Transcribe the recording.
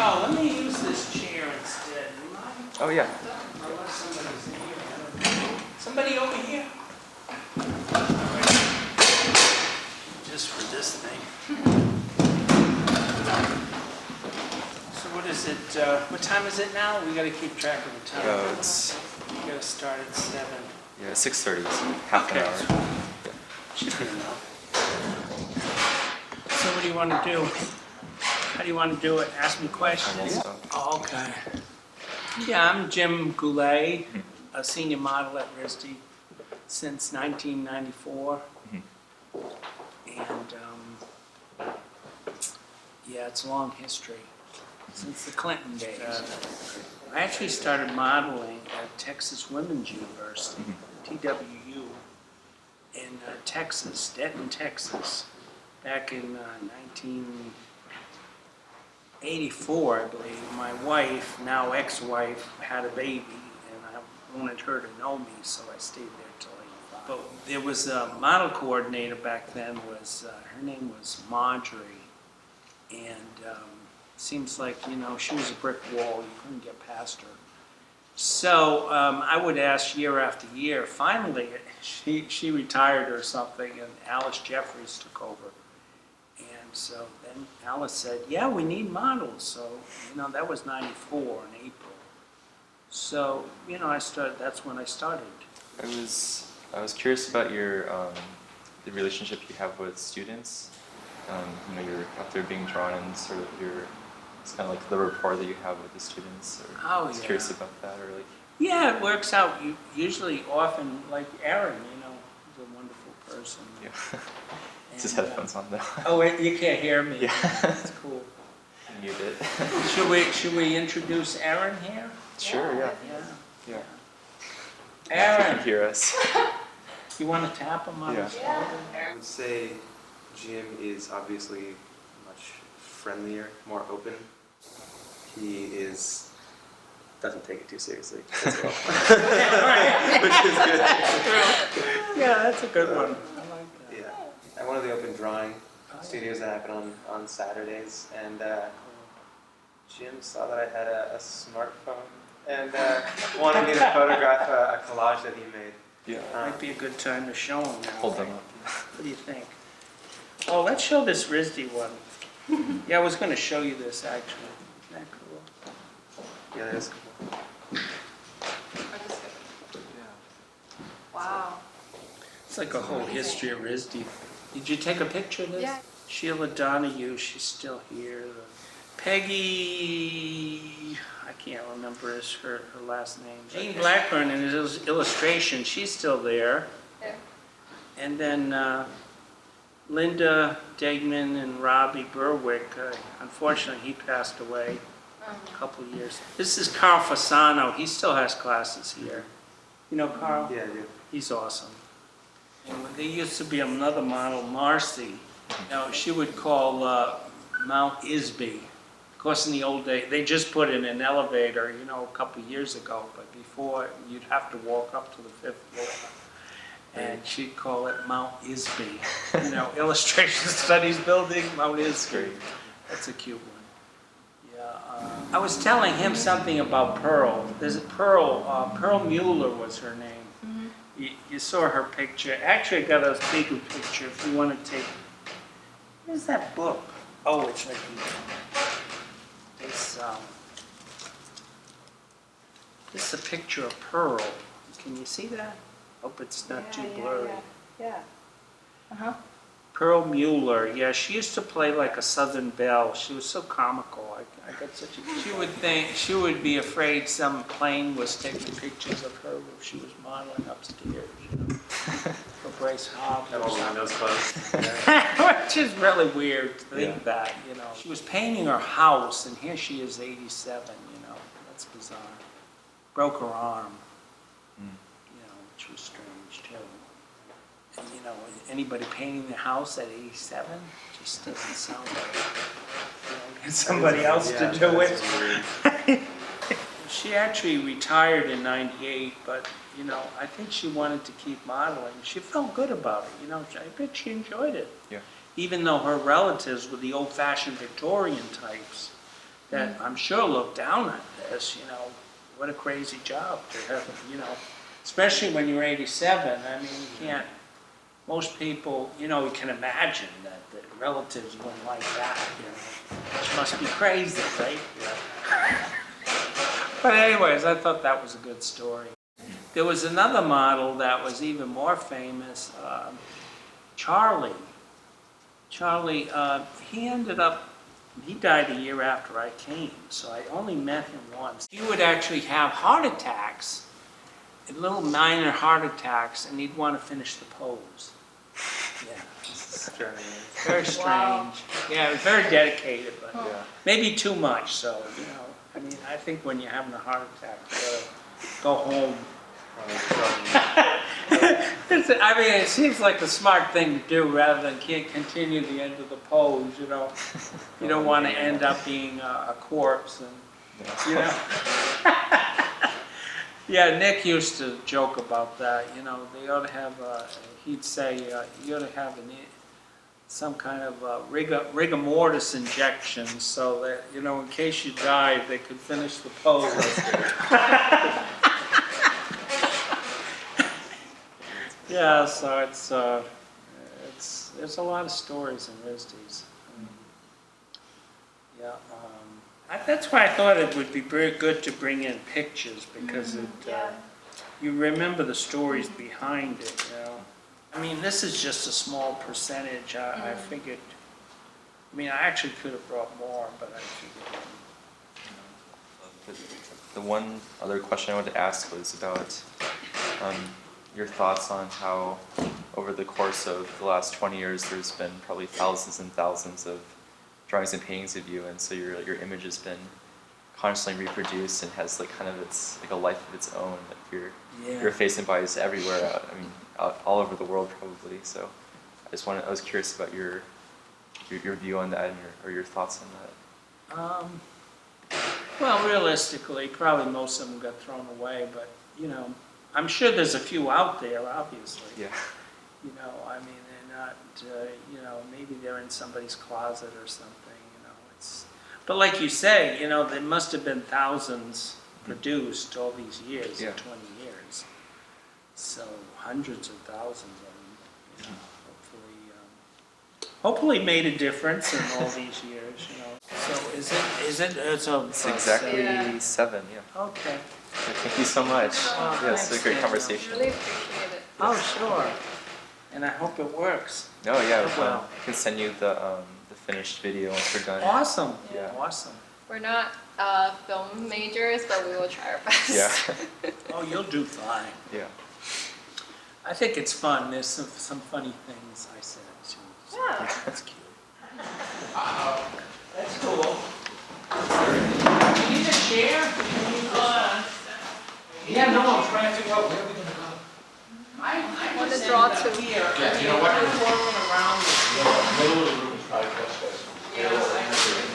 Oh, let me use this chair instead. Oh, yeah. Unless somebody's here. Somebody over here? Just for this thing. So what is it, what time is it now? We gotta keep track of the time. It's We gotta start at 7. 6:30, so half an Okay. hour. Should be enough. So what do you want to do? How do you want to do it? Ask me questions? Yeah. Oh, okay. Yeah, I'm Jim Goulet, a senior model at RISD since 1994. And yeah, it's a long history, since the Clinton days. I actually started modeling at Texas Women's University, TWU, in Texas, Denton, Texas, back in 1984, I believe. My wife, now ex-wife, had a baby, and I wanted her to know me, so I stayed there till 85. But there was a model coordinator back then, her name was Marjorie, and seems like, you know, she was a brick wall, you couldn't get past her. So I would ask year after year. Finally, she retired or something, and Alice Jeffries took over. And so then Alice said, yeah, we need models. So, you know, that was 94 in April. So, you know, that's when I started. I was curious about your the relationship you have with students. You know, you're after being drawn and sort of it's kind of like the rapport that you have with the students. Or I was curious about that, or like. Yeah, it works out. Usually, often, like Aaron, you know, he's a wonderful person. Yeah. Just headphones on though. Oh, wait, you can't hear me. Yeah. That's cool. Mute it. Should we introduce Aaron here? Sure. Yeah. Yeah. Yeah. Aaron, You can hear us. you want to tap him on his shoulder? I would say Jim is obviously much friendlier, more open. He doesn't take it too seriously as well, which is good. Yeah, that's a good one. I like that. Yeah, at one of the open drawing studios that happen on Saturdays, and Jim saw that I had a smartphone and wanted me to photograph a collage that he made. Yeah. Might be a good time to show him now. Hold them up. What do you think? Oh, let's show this RISD one. Yeah, I was going to show you this actually. Isn't that cool? Yeah, that is cool. Wow. It's like a whole history of RISD. Did you take a picture of this? Yeah. Sheila Donahue, she's still here. Peggy, I can't remember her last name. Jean Blackburn in his illustration, she's still there. Yeah. And then Linda Degman and Robbie Berwick, unfortunately he passed away a couple of years. This is Carl Fasano, he still has classes here. You know Carl? Yeah, I do. He's awesome. And there used to be another model, Marcy. Now, she would call Mount Isby. Of course, in the old days, they just put in an elevator, you know, a couple of years ago. But before, you'd have to walk up to the 5th floor. And she'd call it Mount Isby. You know, Illustration Studies Building, Mount Isby. That's a cute one. Yeah. I was telling him something about Pearl. There's a Pearl Mueller was her name. You saw her picture. Actually, I got a bigger picture if you want to take. Where's that book? Oh, it's right here. This is a picture of Pearl. Can you see that? Hope it's not too blurry. Yeah. Uh-huh. Pearl Mueller, yeah, she used to play like a Southern belle. She was so comical. I got such a. She would be afraid some plane was taking pictures of her when she was modeling upstairs, you know, for Bryce Hobbs. Have all the windows closed. Which is really weird to think that, you know. She was painting her house, and here she is, 87. You know, that's bizarre. Broke her arm. You know, which was strange too. And, you know, anybody painting their house at 87 just doesn't sound like, you know, get somebody else to do it. She actually retired in 98, but, you know, I think she wanted to keep modeling. She felt good about it, you know. I bet she enjoyed it. Yeah. Even though her relatives were the old-fashioned Victorian types. that I'm sure look down at this, what a crazy job to have, especially when you're 87. I mean, you can't, most people, you can imagine that the relatives wouldn't like that, which must be crazy, right? But anyways, I thought that was a good story. There was another model that was even more famous, Charlie. Charlie, he died a year after I came, so I only met him once. He would actually have heart attacks, little minor heart attacks, and he'd want to finish the pose. Yeah, very strange. Wow. Yeah, it was very dedicated, but Yeah. maybe too much, so, I mean, I think when you're having a heart attack, you gotta go home. I mean, it seems like the smart thing to do rather than continue the end of the pose, You don't want to end up being a corpse, and, Yeah, Nick used to joke about that, they ought to have, he'd say, you ought to have some kind of rigor mortis injection so that, in case you died, they could finish the pose. Yeah, so there's a lot of stories in RISDs. Yeah, that's why I thought it would be very good to bring in pictures because you remember the stories behind it. I mean, this is just a small percentage. I figured. I mean, I actually could have brought more, but I figured. The one other question I wanted to ask was about your thoughts on how over the course of the last 20 years there's been probably thousands and thousands of drawings and paintings of you, and so your image has been constantly reproduced and has kind of a life of its own. Your face and body is everywhere. I mean, all over the world probably. So I was curious about your view on that or your thoughts on that. Well, realistically, probably most of them got thrown away, but I'm sure there's a few out there, obviously. Yeah. I mean, they're not, maybe they're in somebody's closet or something, But like you say, there must have been thousands produced all these years, 20 years. So hundreds of thousands of them, hopefully made a difference in all these years, So It's exactly 7, yeah. Okay. Thank you so much. Yeah, it's a great conversation. Really appreciate it. Oh, sure. And I hope it works. Oh yeah, Well. I can send you the finished video once we're done. Awesome. Yeah. Awesome. We're not film majors, but we will try our best. Yeah. Oh, you'll do fine. Yeah. I think it's fun. There's some funny things I said too. So Yeah. That's cute. That's cool. You need a chair? Yeah, no, I'm trying to figure out where we're gonna go. I Want to just draw ended up too. here. Yeah, you know what? I'm walking around. Middle of the room is probably best. Yeah, I